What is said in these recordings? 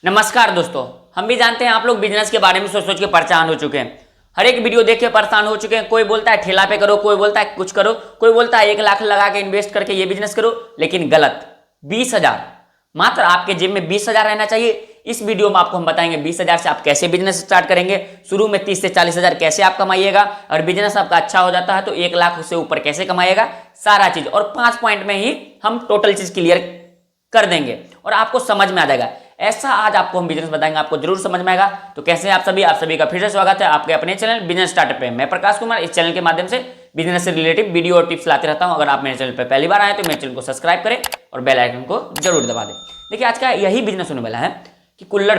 नमस्कार दोस्तों, हम भी जानते हैं आप लोग बिजनेस के बारे में सोच सोच के परेशान हो चुके हैं। हर एक वीडियो देख के परेशान हो चुके हैं। कोई बोलता है ठेला पे करो, कोई बोलता है कुछ करो, कोई बोलता है 1 लाख लगा के इन्वेस्ट करके ये बिजनेस करो, लेकिन गलत। 20,000 मात्र आपके जेब में 20,000 रहना चाहिए। इस वीडियो में आपको हम बताएंगे 20,000 से आप कैसे बिजनेस स्टार्ट करेंगे, शुरू में 30 से 40,000 कैसे आप कमाइएगा, और बिजनेस आपका अच्छा हो जाता है तो 1 लाख से ऊपर कैसे कमाइएगा, सारा चीज। और 5 पॉइंट में ही हम टोटल चीज क्लियर कर देंगे और आपको समझ में आ जाएगा। ऐसा आज आपको हम बिजनेस बताएंगे, आपको जरूर समझ में आएगा। तो कैसे आप सभी का फिर से स्वागत है आपके अपने चैनल बिजनेस स्टार्टअप पे। मैं प्रकाश कुमार इस चैनल के माध्यम से बिजनेस से रिलेटेड वीडियो और टिप्स लाते रहता हूं। अगर आप मेरे चैनल पर पहली बार आए तो मेरे चैनल को सब्सक्राइब करें और बेल आइकन को जरूर दबा दें। देखिए आज का यही बिजनेस होने वाला है कि कुल्हड़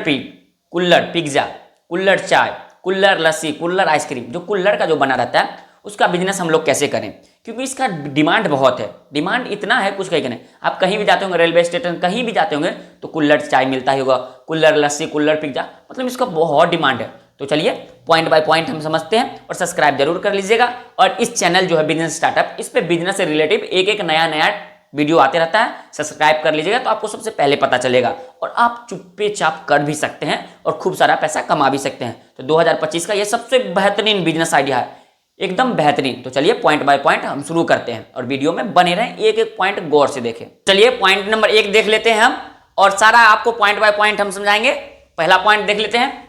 पिज्जा, कुल्हड़ चाय, कुल्हड़ लस्सी, कुल्हड़ आइसक्रीम, जो कुल्हड़ का जो बना रहता है उसका बिजनेस हम लोग कैसे करें, क्योंकि इसका डिमांड बहुत है। डिमांड इतना है कुछ कहीं नहीं। आप कहीं भी जाते होंगे, रेलवे स्टेशन कहीं भी जाते होंगे तो कुल्हड़ चाय मिलता ही होगा, कुल्हड़ लस्सी, कुल्हड़ पिज्जा, मतलब इसका बहुत डिमांड है। तो चलिए पॉइंट बाय पॉइंट हम समझते हैं और सब्सक्राइब जरूर कर लीजिएगा। और इस चैनल जो है बिजनेस स्टार्टअप, इस पे बिजनेस से रिलेटिव एक नया वीडियो आते रहता है। सब्सक्राइब कर लीजिएगा तो आपको सबसे पहले पता चलेगा और आप चुप्पे चाप कर भी सकते हैं और खूब सारा पैसा कमा भी सकते हैं। तो 2025 का ये सबसे बेहतरीन बिजनेस आइडिया है, एकदम बेहतरीन। तो चलिए पॉइंट बाय पॉइंट हम शुरू करते हैं और वीडियो में बने रहें, एक पॉइंट गौर से देखें। चलिए पॉइंट नंबर 1 देख लेते हैं हम और सारा आपको पॉइंट बाय पॉइंट हम समझाएंगे। पहला पॉइंट देख लेते हैं,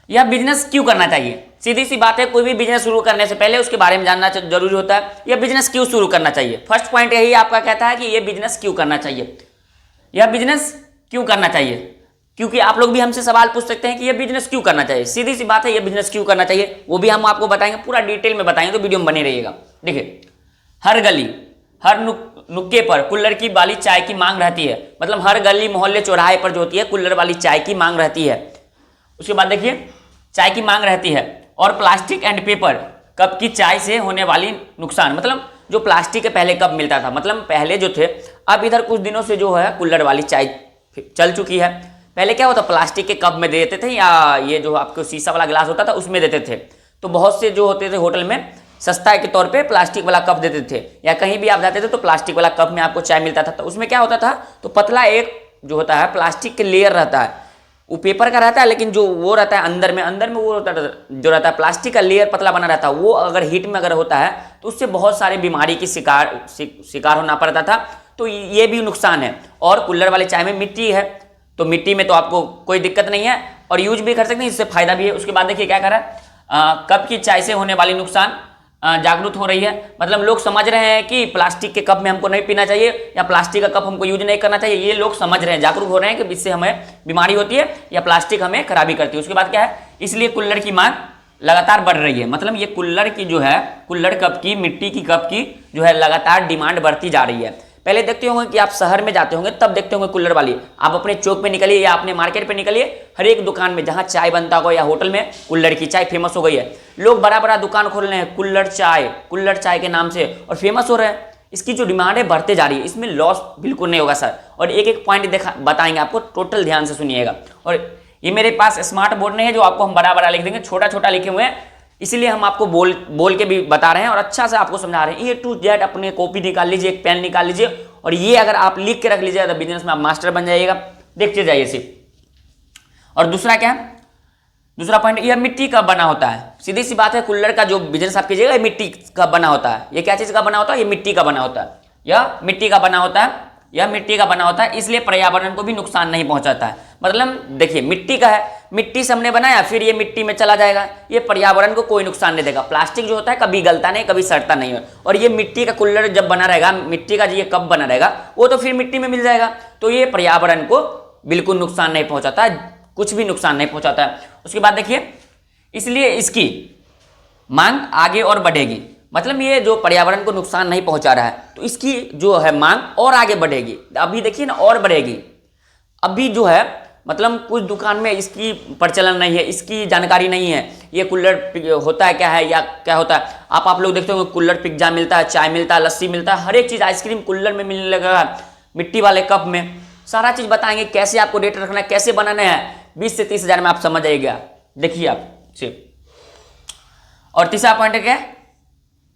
यह बिजनेस क्यों करना चाहिए। सीधी सी बात है, कोई भी बिजनेस शुरू करने से पहले उसके बारे में जानना जरूरी होता है। यह बिजनेस क्यों शुरू करना चाहिए। फर्स्ट पॉइंट यही आपका कहता है कि यह बिजनेस क्यों करना चाहिए। यह बिजनेस क्यों करना चाहिए, क्योंकि आप लोग भी हमसे सवाल पूछ सकते हैं कि ये बिजनेस क्यों करना चाहिए। सीधी सी बात है, ये बिजनेस क्यों करना चाहिए वो भी हम आपको बताएंगे, पूरा डिटेल में बताएंगे, तो वीडियो में बने रहिएगा। देखिए हर गली हर नुक्के पर कुल्हड़ की वाली चाय की मांग रहती है, मतलब हर गली मोहल्ले चौराहे पर जो होती है कुल्हड़ वाली चाय की मांग रहती है। उसके बाद देखिए चाय की मांग रहती है और प्लास्टिक एंड पेपर कप की चाय से होने वाली नुकसान, मतलब जो प्लास्टिक के पहले कप मिलता था, मतलब पहले जो थे, अब इधर कुछ दिनों से जो है कुल्हड़ वाली चाय चल चुकी है। पहले क्या होता, प्लास्टिक के कप में दे देते थे या ये जो आपको शीशा वाला गिलास होता था उसमें देते थे। तो बहुत से जो होते थे होटल में सस्ता के तौर पे प्लास्टिक वाला कप देते थे, या कहीं भी आप जाते थे तो प्लास्टिक वाला कप में आपको चाय मिलता था। तो उसमें क्या होता था, तो पतला एक जो होता है प्लास्टिक के लेयर रहता है, वो पेपर का रहता है, लेकिन जो वो रहता है अंदर में वो होता है, जो रहता है प्लास्टिक का लेयर पतला बना रहता है, वो अगर हीट में अगर होता है तो उससे बहुत सारी बीमारी की शिकार होना पड़ता था। तो ये भी नुकसान है। और कुल्हड़ वाले चाय में मिट्टी है, तो मिट्टी में तो आपको कोई दिक्कत नहीं है और यूज भी कर सकते हैं, इससे फायदा भी है। उसके बाद देखिए क्या कर रहा है, कप की चाय से होने वाली नुकसान जागरूक हो रही है, मतलब लोग समझ रहे हैं कि प्लास्टिक के कप में हमको नहीं पीना चाहिए या प्लास्टिक का कप हमको यूज नहीं करना चाहिए। ये लोग समझ रहे हैं, जागरूक हो रहे हैं कि इससे हमें बीमारी होती है या प्लास्टिक हमें खराबी करती है। उसके बाद क्या है, इसलिए कुल्हड़ की मांग लगातार बढ़ रही है, मतलब ये कुल्हड़ की जो है कुल्हड़ कप की, मिट्टी की कप की जो है लगातार डिमांड बढ़ती जा रही है। पहले देखते होंगे कि आप शहर में जाते होंगे तब देखते होंगे कुल्हड़ वाली, आप अपने चौक पे निकलिए या अपने मार्केट पे निकलिए, हर एक दुकान में जहां चाय बनता होगा या होटल में कुल्हड़ की चाय फेमस हो गई है। लोग बड़ा बड़ा दुकान खोल रहे हैं कुल्हड़ चाय के नाम से और फेमस हो रहे हैं। इसकी जो डिमांड है बढ़ते जा रही है, इसमें लॉस बिल्कुल नहीं होगा सर। और एक पॉइंट बताएंगे आपको, टोटल ध्यान से सुनिएगा। और ये मेरे पास स्मार्ट बोर्ड नहीं है जो आपको हम बड़ा लिख देंगे, छोटा छोटा लिखे हुए हैं, इसलिए हम आपको बोल के भी बता रहे हैं और अच्छा से आपको समझा रहे हैं। A to Z अपने कॉपी निकाल लीजिए, एक पेन निकाल लीजिए और ये अगर आप लिख के रख लीजिए तो बिजनेस में आप मास्टर बन जाइएगा। देखते जाइए सिर्फ। और दूसरा क्या है, दूसरा पॉइंट, यह मिट्टी का बना होता है। सीधी सी बात है, कुल्हड़ का जो बिजनेस आप कीजिएगा मिट्टी का बना होता है। ये क्या चीज का बना होता है, ये मिट्टी का बना होता है, यह मिट्टी का बना होता है, यह मिट्टी का बना होता है, इसलिए पर्यावरण को भी नुकसान नहीं पहुंचाता है। मतलब देखिए मिट्टी का है, मिट्टी से हमने बनाया, फिर ये मिट्टी में चला जाएगा, ये पर्यावरण को कोई नुकसान नहीं देगा। प्लास्टिक जो होता है कभी गलता नहीं, कभी सड़ता नहीं है। और ये मिट्टी का कुल्हड़ जब बना रहेगा, मिट्टी का ये कप बना रहेगा, वो तो फिर मिट्टी में मिल जाएगा, तो ये पर्यावरण को बिल्कुल नुकसान नहीं पहुंचाता है, कुछ भी नुकसान नहीं पहुंचाता है। उसके बाद देखिए, इसलिए इसकी मांग आगे और बढ़ेगी, मतलब ये जो पर्यावरण को नुकसान नहीं पहुंचा रहा है तो इसकी जो है मांग और आगे बढ़ेगी। अभी देखिए ना, और बढ़ेगी। अभी जो है मतलब कुछ दुकान में इसकी प्रचलन नहीं है, इसकी जानकारी नहीं है, ये कुल्हड़ होता है क्या है या क्या होता है। आप लोग देखते होंगे कुल्हड़ पिज्जा मिलता है, चाय मिलता है, लस्सी मिलता है, हर एक चीज, आइसक्रीम कुल्हड़ में मिलने लगा, मिट्टी वाले कप में। सारा चीज बताएंगे कैसे आपको डेट रखना है, कैसे बनाना है। 20 से 30 हजार में आप समझ जाइएगा। देखिए आप सिर्फ। और तीसरा पॉइंट क्या है,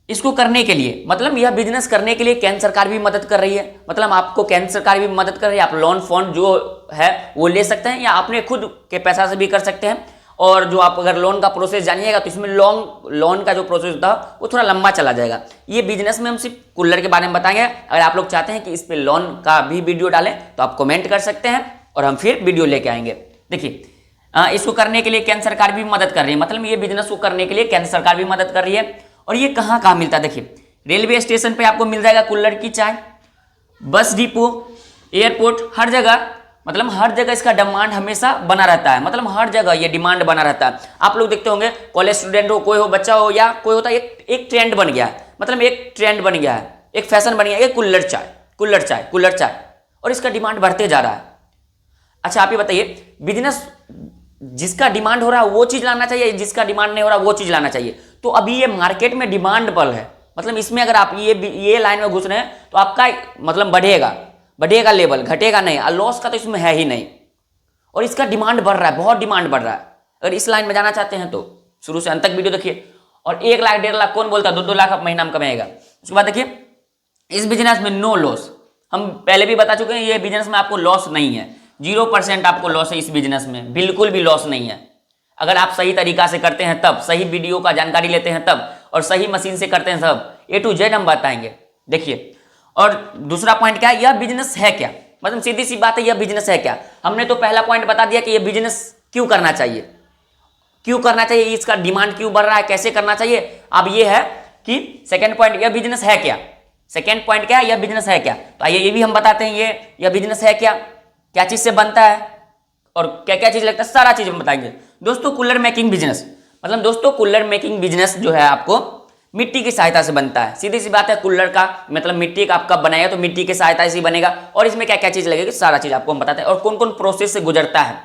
इसको करने के लिए मतलब यह बिजनेस करने के लिए केंद्र सरकार भी मदद कर रही है, मतलब आपको केंद्र सरकार भी मदद कर रही है। आप लोन फंड जो है वो ले सकते हैं या अपने खुद के पैसा से भी कर सकते हैं। और जो आप अगर लोन का प्रोसेस जानिएगा तो इसमें लोन का जो प्रोसेस होता है वो थोड़ा लंबा चला जाएगा। ये बिजनेस में हम सिर्फ कूलर के बारे में बताएंगे। अगर आप लोग चाहते हैं कि इस पर लोन का भी वीडियो डालें तो आप कमेंट कर सकते हैं और हम फिर वीडियो लेके आएंगे। देखिए इसको करने के लिए केंद्र सरकार भी मदद कर रही है, मतलब ये बिजनेस को करने के लिए केंद्र सरकार भी मदद कर रही है। और ये कहाँ कहाँ मिलता है, देखिए रेलवे स्टेशन पे आपको मिल जाएगा कुल्हड़ की चाय, बस डिपो, एयरपोर्ट, हर जगह, मतलब हर जगह इसका डिमांड हमेशा बना रहता है, मतलब हर जगह ये डिमांड बना रहता है। आप लोग देखते होंगे कॉलेज स्टूडेंट हो, कोई हो, बच्चा हो या कोई होता है, एक ट्रेंड बन गया है, मतलब एक ट्रेंड बन गया है, एक फैशन बन गया है, कुल्हड़ चाय, कुल्हड़ चाय, कुल्हड़ चाय, और इसका डिमांड बढ़ते जा रहा है। अच्छा आप ये बताइए, बिजनेस जिसका डिमांड हो रहा है वो चीज लाना चाहिए, जिसका डिमांड नहीं हो रहा वो चीज लाना चाहिए। तो अभी ये मार्केट में डिमांड बल है, मतलब इसमें अगर आप ये लाइन में घुस रहे हैं तो आपका मतलब बढ़ेगा लेवल, घटेगा नहीं, और लॉस का तो इसमें है ही नहीं। और इसका डिमांड बढ़ रहा है, बहुत डिमांड बढ़ रहा है। अगर इस लाइन में जाना चाहते हैं तो शुरू से अंत तक वीडियो देखिए। और 1 लाख 1.5 लाख कौन बोलता है 2-2 लाख आप महीना में कमाएगा। उसके बाद देखिए इस बिजनेस में नो लॉस, हम पहले भी बता चुके हैं, ये बिजनेस में आपको लॉस नहीं है, 0% आपको लॉस है इस बिजनेस में, बिल्कुल भी लॉस नहीं है। अगर आप सही तरीका से करते हैं तब, सही वीडियो का जानकारी लेते हैं तब, और सही मशीन से करते हैं तब, A to Z हम बताएंगे। देखिए और दूसरा पॉइंट क्या है, यह बिजनेस है क्या, मतलब सीधी सी बात है, यह बिजनेस है क्या। हमने तो पहला पॉइंट बता दिया कि यह बिजनेस क्यों करना चाहिए, क्यों करना चाहिए, इसका डिमांड क्यों बढ़ रहा है, कैसे करना चाहिए। अब ये है कि सेकंड पॉइंट, यह बिजनेस है क्या, सेकंड पॉइंट क्या है, यह बिजनेस है क्या। तो आइए ये भी हम बताते हैं, यह बिजनेस है क्या, क्या चीज से बनता है और क्या क्या चीज लगता है, सारा चीज हम बताएंगे। दोस्तों कुल्हड़ मेकिंग बिजनेस, मतलब दोस्तों कुल्हड़ मेकिंग बिजनेस जो है आपको मिट्टी की सहायता से बनता है। सीधी सी बात है, कुल्हड़ का मतलब मिट्टी का आप कब बनाएगा तो मिट्टी की सहायता से ही बनेगा। और इसमें क्या क्या चीज लगेगी सारा चीज आपको हम बताते हैं और कौन कौन प्रोसेस से गुजरता है।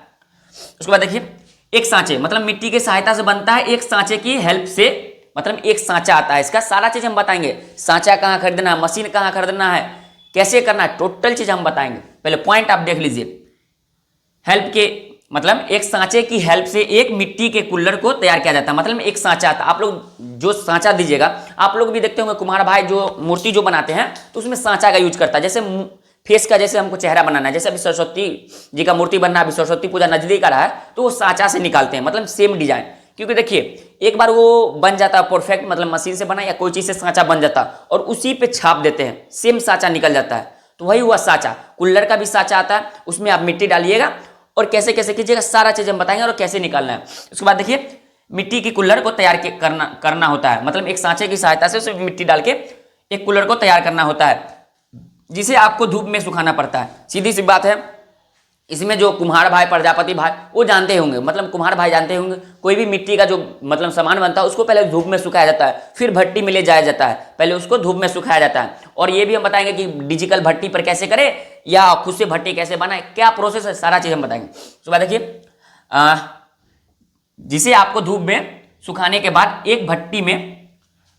उसके बाद देखिए एक सांचे, मतलब मिट्टी की सहायता से बनता है, एक सांचे की हेल्प से, मतलब एक सांचा आता है, इसका सारा चीज हम बताएंगे। सांचा कहाँ खरीदना है, मशीन कहाँ खरीदना है, कैसे करना है, टोटल चीज हम बताएंगे। पहले पॉइंट आप देख लीजिए, हेल्प के मतलब एक सांचे की हेल्प से एक मिट्टी के कुल्हड़ को तैयार किया जाता है, मतलब एक सांचा आता है। आप लोग जो सांचा दीजिएगा, आप लोग भी देखते होंगे कुम्हार भाई जो मूर्ति जो बनाते हैं तो उसमें सांचा का यूज करता है। जैसे फेस का, जैसे हमको चेहरा बनाना है, जैसे अभी सरस्वती जी का मूर्ति बनना है, अभी सरस्वती पूजा नजदीक आ रहा है तो वो सांचा से निकालते हैं, मतलब सेम डिजाइन। क्योंकि देखिए एक बार वो बन जाता है परफेक्ट, मतलब मशीन से बना या कोई चीज से सांचा बन जाता और उसी पे छाप देते हैं, सेम सांचा निकल जाता है। तो वही हुआ सांचा। कुल्हड़ का भी सांचा आता है, उसमें आप मिट्टी डालिएगा और कैसे कैसे कीजिएगा सारा चीज हम बताएंगे और कैसे निकालना है। उसके बाद देखिए मिट्टी की कुल्हड़ को तैयार करना होता है, मतलब एक सांचे की सहायता से उसमें मिट्टी डाल के एक कुल्हड़ को तैयार करना होता है, जिसे आपको धूप में सुखाना पड़ता है। सीधी सी बात है, इसमें जो कुम्हार भाई, प्रजापति भाई वो जानते होंगे, मतलब कुम्हार भाई जानते होंगे, कोई भी मिट्टी का जो मतलब सामान बनता है उसको पहले धूप में सुखाया जाता है, फिर भट्टी में ले जाया जाता है, पहले उसको धूप में सुखाया जाता है। और ये भी हम बताएंगे कि डिजिटल भट्टी पर कैसे करें या खुद से भट्टी कैसे बनाए, क्या प्रोसेस है, सारा चीज हम बताएंगे। उसके बाद देखिए जिसे आपको धूप में सुखाने के बाद एक भट्टी में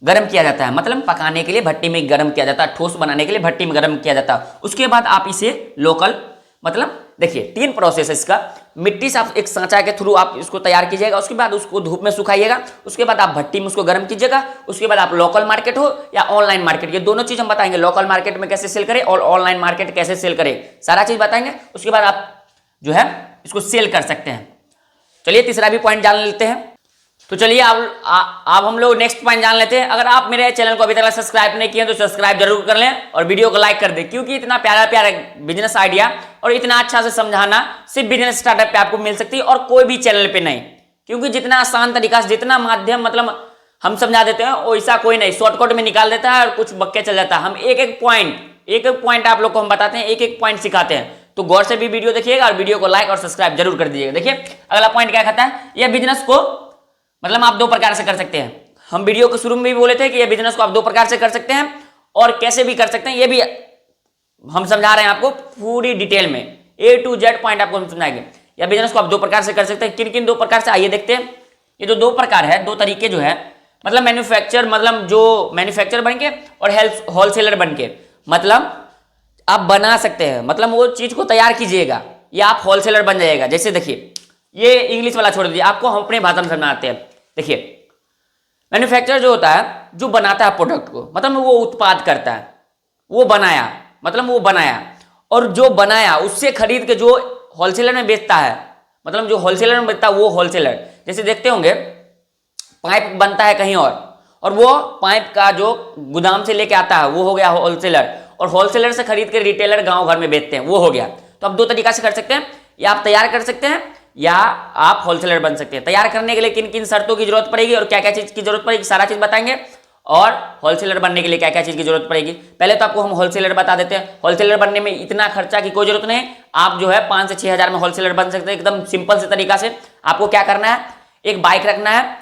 गर्म किया जाता है, मतलब पकाने के लिए भट्टी में गर्म किया जाता है, ठोस बनाने के लिए भट्टी में गर्म किया जाता है। उसके बाद आप इसे लोकल, मतलब देखिए 3 प्रोसेस है इसका। मिट्टी से आप एक सांचा के थ्रू आप इसको तैयार कीजिएगा, उसके बाद उसको धूप में सुखाइएगा, उसके बाद आप भट्टी में उसको गर्म कीजिएगा, उसके बाद आप लोकल मार्केट हो या ऑनलाइन मार्केट, ये दोनों चीज हम बताएंगे। लोकल मार्केट में कैसे सेल करें और ऑनलाइन मार्केट कैसे सेल करें, सारा चीज बताएंगे। उसके बाद आप जो है इसको सेल कर सकते हैं। चलिए तीसरा भी पॉइंट जान लेते हैं। तो चलिए अब हम लोग नेक्स्ट पॉइंट जान लेते हैं। अगर आप मेरे चैनल को अभी तक सब्सक्राइब नहीं किए तो सब्सक्राइब जरूर कर लें और वीडियो को लाइक कर दें, क्योंकि इतना प्यारा प्यारा बिजनेस आइडिया और इतना अच्छा से समझाना सिर्फ बिजनेस स्टार्टअप पे आपको मिल सकती है और कोई भी चैनल पे नहीं। क्योंकि जितना आसान तरीका से, जितना माध्यम मतलब हम समझा देते हैं वैसा कोई नहीं, शॉर्टकट में निकाल देता है और कुछ बक्के चल जाता है। हम एक एक पॉइंट आप लोग को हम बताते हैं, एक एक पॉइंट सिखाते हैं। तो गौर से भी वीडियो देखिएगा और वीडियो को लाइक और सब्सक्राइब जरूर कर दीजिएगा। देखिए अगला पॉइंट क्या कहता है, यह बिजनेस को मतलब आप 2 प्रकार से कर सकते हैं। हम वीडियो के शुरू में भी बोले थे कि ये बिजनेस को आप 2 प्रकार से कर सकते हैं और कैसे भी कर सकते हैं, ये भी हम समझा रहे हैं आपको पूरी डिटेल में, A to Z पॉइंट आपको हम समझाएंगे। या बिजनेस को आप 2 प्रकार से कर सकते हैं। किन किन 2 प्रकार से, आइए देखते हैं। ये जो 2 प्रकार है, 2 तरीके जो है, मतलब मैन्युफैक्चर, मतलब जो मैन्युफैक्चर बन के और होलसेलर बन के, मतलब आप बना सकते हैं, मतलब वो चीज को तैयार कीजिएगा या आप होलसेलर बन जाइएगा। जैसे देखिए ये इंग्लिश वाला छोड़ दीजिए, आपको हम अपने भाषा में समझाते हैं। देखिए मैन्युफैक्चरर जो होता है, जो बनाता है प्रोडक्ट को, मतलब वो उत्पाद करता है, वो बनाया, मतलब वो बनाया, और जो बनाया उससे खरीद के जो होलसेलर में बेचता है, मतलब जो होलसेलर में बेचता है वो होलसेलर। जैसे देखते होंगे पाइप बनता है कहीं और वो पाइप का जो गोदाम से लेके आता है वो हो गया होलसेलर, और होलसेलर से खरीद के रिटेलर गांव घर में बेचते हैं, वो हो गया। तो आप दो तरीका से कर सकते हैं, या आप तैयार कर सकते हैं या आप होलसेलर बन सकते हैं। तैयार करने के लिए किन किन शर्तों की जरूरत पड़ेगी और क्या क्या चीज की जरूरत पड़ेगी, सारा चीज बताएंगे। और होलसेलर बनने के लिए क्या क्या चीज की जरूरत पड़ेगी, पहले तो आपको हम होलसेलर बता देते हैं। होलसेलर बनने में इतना खर्चा की कोई जरूरत नहीं, आप जो है 5 से 6 हज़ार में होलसेलर बन सकते हैं, एकदम सिंपल से तरीका से। आपको क्या करना है, एक बाइक रखना है,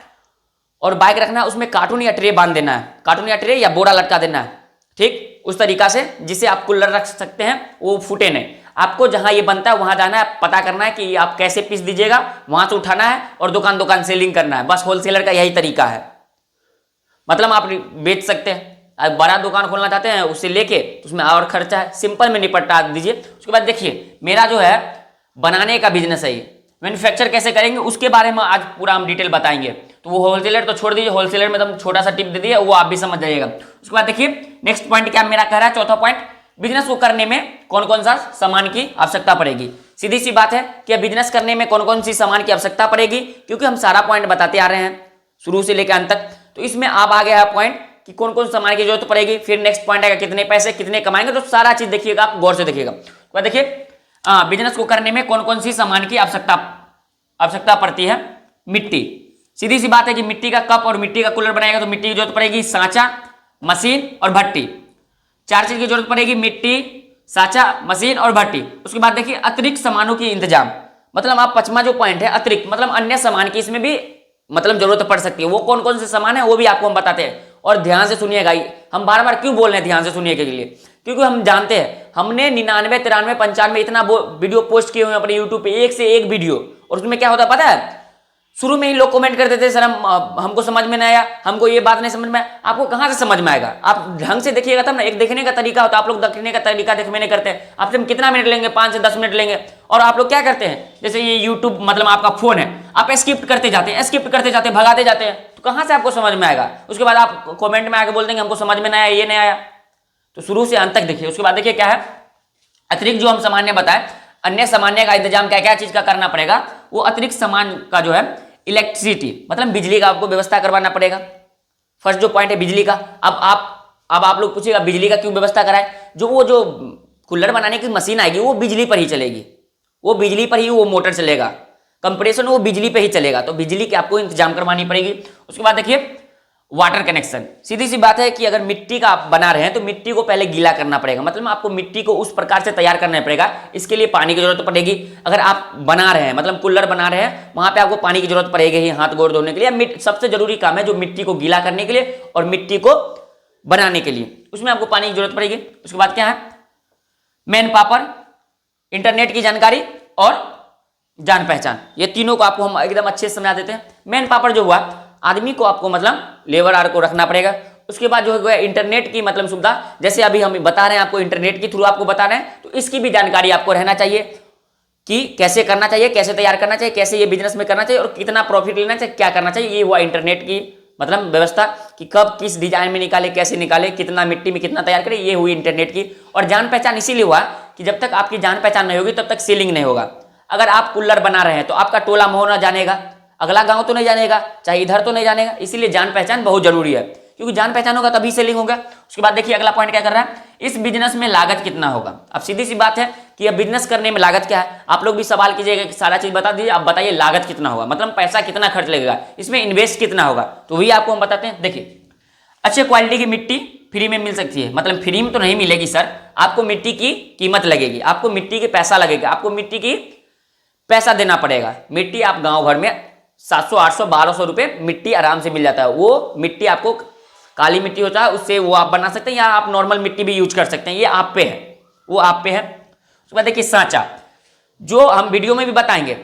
और बाइक रखना है उसमें कार्टून या ट्रे बांध देना है, कार्टून या ट्रे या बोरा लटका देना है, ठीक, उस तरीका से जिसे आप कूलर रख सकते हैं, वो फूटे नहीं। आपको जहां ये बनता है वहां जाना है, पता करना है कि आप कैसे पीस दीजिएगा, वहां से उठाना है और दुकान दुकान सेलिंग करना है। बस होलसेलर का यही तरीका है। मतलब आप बेच सकते हैं, आप बड़ा दुकान खोलना चाहते हैं उससे लेके, उसमें और खर्चा है, सिंपल में निपटा दीजिए। उसके बाद देखिए मेरा जो है बनाने का बिजनेस है, मैन्युफैक्चर कैसे करेंगे उसके बारे में आज पूरा हम डिटेल बताएंगे। तो वो होलसेलर तो छोड़ दीजिए, होलसेलर में तो छोटा सा टिप दे दिए, वो आप भी समझ जाइएगा। उसके बाद देखिए नेक्स्ट पॉइंट क्या मेरा कह रहा है, चौथा पॉइंट, बिजनेस को करने में कौन कौन सा सामान की आवश्यकता पड़ेगी। सीधी सी बात है कि बिजनेस करने में कौन कौन सी सामान की आवश्यकता पड़ेगी, क्योंकि हम सारा पॉइंट बताते आ रहे हैं शुरू से लेकर अंत तक। तो इसमें आप आ गया है पॉइंट कि कौन कौन सामान की जरूरत पड़ेगी। फिर नेक्स्ट पॉइंट आएगा कितने पैसे कितने कमाएंगे, तो सारा चीज देखिएगा, आप गौर से देखिएगा। तो देखिए बिजनेस को करने में कौन कौन सी सामान की आवश्यकता पड़ती है। मिट्टी, सीधी सी बात है कि मिट्टी का कप और मिट्टी का कूलर बनाएगा तो मिट्टी की जरूरत पड़ेगी, सांचा, मशीन और भट्टी, 4 चीज की जरूरत पड़ेगी, मिट्टी, सांचा, मशीन और भट्टी। उसके बाद देखिए अतिरिक्त सामानों की इंतजाम, मतलब आप 5वां जो पॉइंट है अतिरिक्त, मतलब अन्य सामान की इसमें भी मतलब जरूरत पड़ सकती है। वो कौन कौन से सामान है वो भी आपको हम बताते हैं, और ध्यान से सुनिएगा। हम बार बार क्यों बोल रहे हैं ध्यान से सुनिए के लिए, क्योंकि हम जानते हैं हमने 99, 93, 95 इतना वीडियो पोस्ट किए हुए अपने यूट्यूब पे, एक से एक वीडियो, और उसमें क्या होता है पता है, शुरू में ही लोग कमेंट करते थे सर हमको समझ में नहीं आया, हमको ये बात नहीं समझ में आया। आपको कहां से समझ में आएगा, आप ढंग से देखिएगा तब ना। एक देखने का तरीका होता है, आप लोग देखने का तरीका देख में नहीं करते हैं। आपसे हम कितना मिनट लेंगे, 5 से 10 मिनट लेंगे, और आप लोग क्या करते हैं, जैसे ये यूट्यूब मतलब आपका फोन है, आप स्किप करते जाते हैं, भगाते जाते हैं, तो कहां से आपको समझ में आएगा। उसके बाद आप कॉमेंट में आके बोल देंगे हमको समझ में नहीं आया, ये नहीं आया। तो शुरू से अंत तक देखिए। उसके बाद देखिए क्या है, अतिरिक्त जो हम सामान्य बताए, अन्य सामान्य का इंतजाम क्या क्या चीज का करना पड़ेगा। वो अतिरिक्त सामान का जो है इलेक्ट्रिसिटी, मतलब बिजली का आपको व्यवस्था करवाना पड़ेगा। फर्स्ट जो पॉइंट है बिजली का। अब आप लोग पूछिएगा बिजली का क्यों व्यवस्था कराए, वो जो कूलर बनाने की मशीन आएगी वो बिजली पर ही चलेगी, वो बिजली पर ही वो मोटर चलेगा, कंप्रेशन वो बिजली पे ही चलेगा, तो बिजली की आपको इंतजाम करवानी पड़ेगी। उसके बाद देखिए वाटर कनेक्शन, सीधी सी बात है कि अगर मिट्टी का आप बना रहे हैं तो मिट्टी को पहले गीला करना पड़ेगा, मतलब आपको मिट्टी को उस प्रकार से तैयार करना पड़ेगा, इसके लिए पानी की जरूरत पड़ेगी। अगर आप बना रहे हैं मतलब कूलर बना रहे हैं, वहां पे आपको पानी की जरूरत पड़ेगी ही, हाथ गोड़ धोने के लिए। सबसे जरूरी काम है जो मिट्टी को गीला करने के लिए और मिट्टी को बनाने के लिए, उसमें आपको पानी की जरूरत पड़ेगी। उसके बाद क्या है, मैन पावर, इंटरनेट की जानकारी और जान पहचान, ये तीनों को आपको हम एकदम अच्छे से समझा देते हैं। मैन पावर जो हुआ, आदमी को आपको मतलब लेबर आर को रखना पड़ेगा। उसके बाद जो है इंटरनेट की मतलब सुविधा, जैसे अभी हम बता रहे हैं आपको, इंटरनेट के थ्रू आपको बता रहे हैं, तो इसकी भी जानकारी आपको रहना चाहिए कि कैसे करना चाहिए, कैसे तैयार करना चाहिए, कैसे ये बिजनेस में करना चाहिए और कितना प्रॉफिट लेना चाहिए, क्या करना चाहिए। ये हुआ इंटरनेट की मतलब व्यवस्था कि कब किस डिजाइन में निकाले, कैसे निकाले, कितना मिट्टी में कितना तैयार करें, ये हुई इंटरनेट की। और जान पहचान इसीलिए हुआ कि जब तक आपकी जान पहचान नहीं होगी तब तक सेलिंग नहीं होगा। अगर आप कूलर बना रहे हैं तो आपका टोला मोहल्ला जानेगा, अगला गांव तो नहीं जानेगा, चाहे इधर तो नहीं जानेगा, इसीलिए जान पहचान बहुत जरूरी है, क्योंकि जान पहचान होगा तभी सेलिंग होगा। उसके बाद देखिए अगला पॉइंट क्या कर रहा है, इस बिजनेस में लागत कितना होगा। अब सीधी सी बात है कि अब बिजनेस करने में लागत क्या है, आप लोग भी सवाल कीजिएगा कि सारा चीज बता दीजिए, आप बताइए लागत कितना होगा, मतलब पैसा कितना खर्च लगेगा, इसमें इन्वेस्ट कितना होगा, तो वही आपको हम बताते हैं। देखिए अच्छे क्वालिटी की मिट्टी फ्री में मिल सकती है, मतलब फ्री में तो नहीं मिलेगी सर, आपको मिट्टी की कीमत लगेगी, आपको मिट्टी के पैसा लगेगा, आपको मिट्टी की पैसा देना पड़ेगा। मिट्टी आप गांव भर में 700, 800, 1200 रुपए मिट्टी आराम से मिल जाता है। वो मिट्टी आपको काली मिट्टी होता है, उससे वो आप बना सकते हैं, या आप नॉर्मल मिट्टी भी यूज कर सकते हैं, ये आप पे है, वो आप पे है। उसके बाद देखिए सांचा, जो हम वीडियो में भी बताएंगे,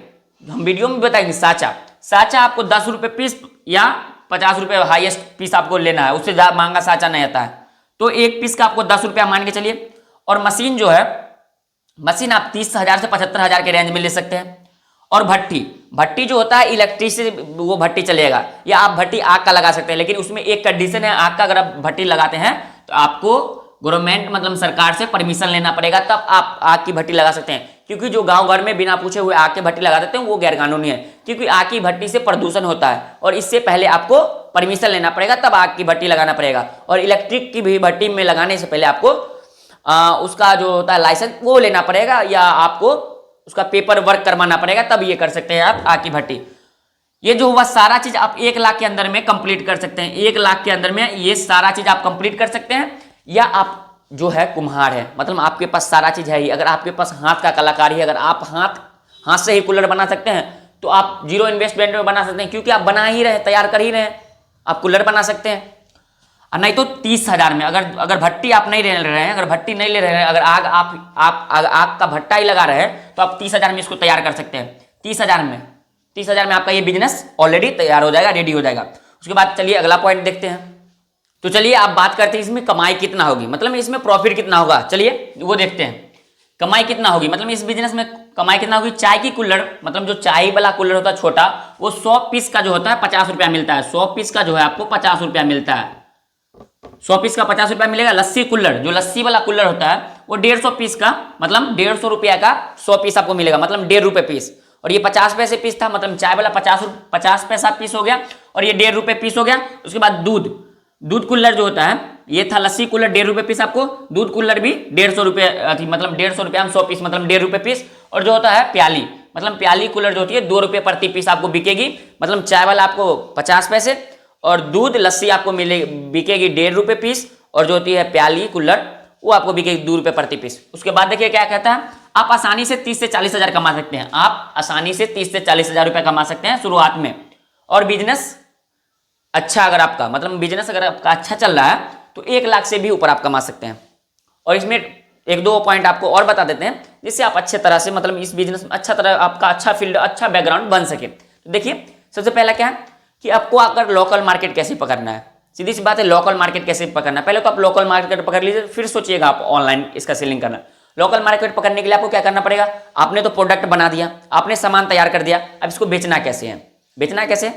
सांचा आपको 10 रुपए पीस या 50 रुपए हाईएस्ट पीस आपको लेना है, उससे ज्यादा महंगा सांचा नहीं आता है, तो एक पीस का आपको 10 रुपया मान के चलिए। और मशीन जो है, मशीन आप 30,000 से 75,000 के रेंज में ले सकते हैं। और भट्टी, भट्टी जो होता है इलेक्ट्रिक से वो भट्टी चलेगा, या आप भट्टी आग का लगा सकते हैं, लेकिन उसमें एक कंडीशन है, आग का अगर आप भट्टी लगाते हैं तो आपको गवर्नमेंट मतलब सरकार से परमिशन लेना पड़ेगा, तब आप आग की भट्टी लगा सकते हैं। क्योंकि जो गांव घर में बिना पूछे हुए आग की भट्टी लगा देते हैं वो गैरकानूनी है, क्योंकि आग की भट्टी से प्रदूषण होता है और इससे पहले आपको परमिशन लेना पड़ेगा, तब आग की भट्टी लगाना पड़ेगा। और इलेक्ट्रिक की भी भट्टी में लगाने से पहले आपको उसका जो होता है लाइसेंस वो लेना पड़ेगा, या आपको उसका पेपर वर्क करवाना पड़ेगा, तब ये कर सकते हैं आप आग की भट्टी। ये जो हुआ सारा चीज आप 1 लाख के अंदर में कंप्लीट कर सकते हैं। 1 लाख के अंदर में ये सारा चीज आप कंप्लीट कर सकते हैं। या आप जो है कुम्हार है, मतलब आपके पास सारा चीज है ही, अगर आपके पास हाथ का कलाकारी है, अगर आप हाथ से ही कूलर बना सकते हैं तो आप 0 इन्वेस्टमेंट में बना सकते हैं, क्योंकि आप बना ही रहे, तैयार कर ही रहे, आप कूलर बना सकते हैं। और नहीं तो 30,000 में, अगर भट्टी आप नहीं ले रहे हैं, अगर भट्टी नहीं ले रहे हैं, अगर आग का भट्टा ही लगा रहे हैं तो आप 30,000 में इसको तैयार कर सकते हैं। 30,000 में आपका ये बिजनेस ऑलरेडी तैयार हो जाएगा, रेडी हो जाएगा। उसके बाद चलिए अगला पॉइंट देखते हैं। तो चलिए आप बात करते हैं इसमें कमाई कितना होगी, मतलब इसमें प्रॉफिट कितना होगा, चलिए वो देखते हैं। कमाई कितना होगी, मतलब इस बिजनेस में कमाई कितना होगी। चाय की कुल्हड़, मतलब जो चाय वाला कुल्हड़ होता है छोटा, वो 100 पीस का जो होता है 50 रुपया मिलता है। 100 पीस का जो है आपको 50 रुपया मिलता है। 100 पीस का 50 रुपया मिलेगा। लस्सी कुल्हड़, जो लस्सी वाला कुल्हड़ होता है वो 150 पीस का, मतलब 150 रुपया का 100 पीस आपको मिलेगा, मतलब 1.5 रुपये पीस। और ये 50 पैसे पीस था, मतलब चाय वाला 50 पैसा पीस हो गया, और ये 1.5 रुपये पीस हो गया। उसके बाद दूध कुल्हड़ जो होता है, ये था लस्सी कुल्हड़ 1.5 रुपये पीस आपको, दूध कुल्हड़ भी 150 रुपये, मतलब 150 रुपया में 100 पीस, मतलब 1.5 रुपये पीस। और जो होता है प्याली, मतलब प्याली कुल्हड़ जो होती है 2 रुपये प्रति पीस आपको बिकेगी, मतलब चाय वाला आपको 50 पैसे, और दूध लस्सी आपको बिकेगी 1.5 रुपये पीस, और जो होती है प्याली कुल्हड़ वो आपको बिकेगी 2 रुपये प्रति पीस। उसके बाद देखिए क्या कहता है, आप आसानी से 30 से 40 हज़ार कमा सकते हैं। आप आसानी से 30 से 40 हज़ार रुपये कमा सकते हैं शुरुआत में। और बिजनेस अच्छा, अगर आपका मतलब बिजनेस अगर आपका अच्छा चल रहा है तो 1 लाख से भी ऊपर आप कमा सकते हैं। और इसमें 1-2 पॉइंट आपको और बता देते हैं, जिससे आप अच्छे तरह से मतलब इस बिजनेस में अच्छा तरह आपका अच्छा फील्ड, अच्छा बैकग्राउंड बन सके। तो देखिए सबसे पहला क्या है कि आपको अगर लोकल मार्केट कैसे पकड़ना है। सीधी सी बात है, लोकल मार्केट कैसे पकड़ना है। पहले तो आप लोकल मार्केट पकड़ लीजिए, फिर सोचिएगा आप ऑनलाइन इसका सेलिंग करना। लोकल मार्केट पकड़ने के लिए आपको क्या करना पड़ेगा, आपने तो प्रोडक्ट बना दिया, आपने सामान तैयार कर दिया, अब इसको बेचना कैसे है। बेचना कैसे,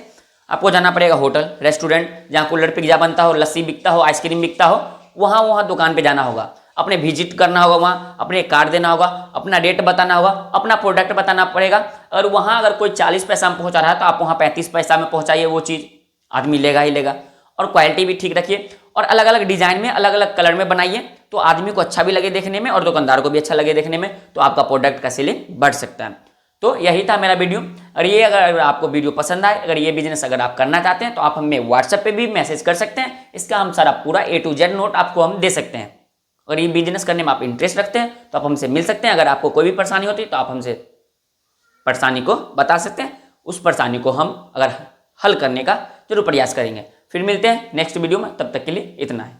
आपको जाना पड़ेगा होटल, रेस्टोरेंट, जहाँ कुल्हड़ पिज्जा बनता हो, लस्सी बिकता हो, आइसक्रीम बिकता हो, वहाँ दुकान पे जाना होगा, अपने विजिट करना होगा, वहाँ अपने कार्ड देना होगा, अपना रेट बताना होगा, अपना प्रोडक्ट बताना पड़ेगा। और वहाँ अगर कोई 40 पैसा में पहुँचा रहा है तो आप वहाँ 35 पैसा में पहुँचाइए, वो चीज़ आदमी लेगा ही लेगा। और क्वालिटी भी ठीक रखिए, और अलग अलग डिजाइन में, अलग अलग कलर में बनाइए, तो आदमी को अच्छा भी लगे देखने में और दुकानदार को भी अच्छा लगे देखने में, तो आपका प्रोडक्ट का सेलिंग बढ़ सकता है। तो यही था मेरा वीडियो। और ये अगर आपको वीडियो पसंद आए, अगर ये बिजनेस अगर आप करना चाहते हैं तो आप हमें व्हाट्सएप पे भी मैसेज कर सकते हैं। इसका हम सारा पूरा A to Z नोट आपको हम दे सकते हैं। अगर ये बिजनेस करने में आप इंटरेस्ट रखते हैं तो आप हमसे मिल सकते हैं। अगर आपको कोई भी परेशानी होती है तो आप हमसे परेशानी को बता सकते हैं, उस परेशानी को हम अगर हल करने का जरूर प्रयास करेंगे। फिर मिलते हैं नेक्स्ट वीडियो में, तब तक के लिए इतना है।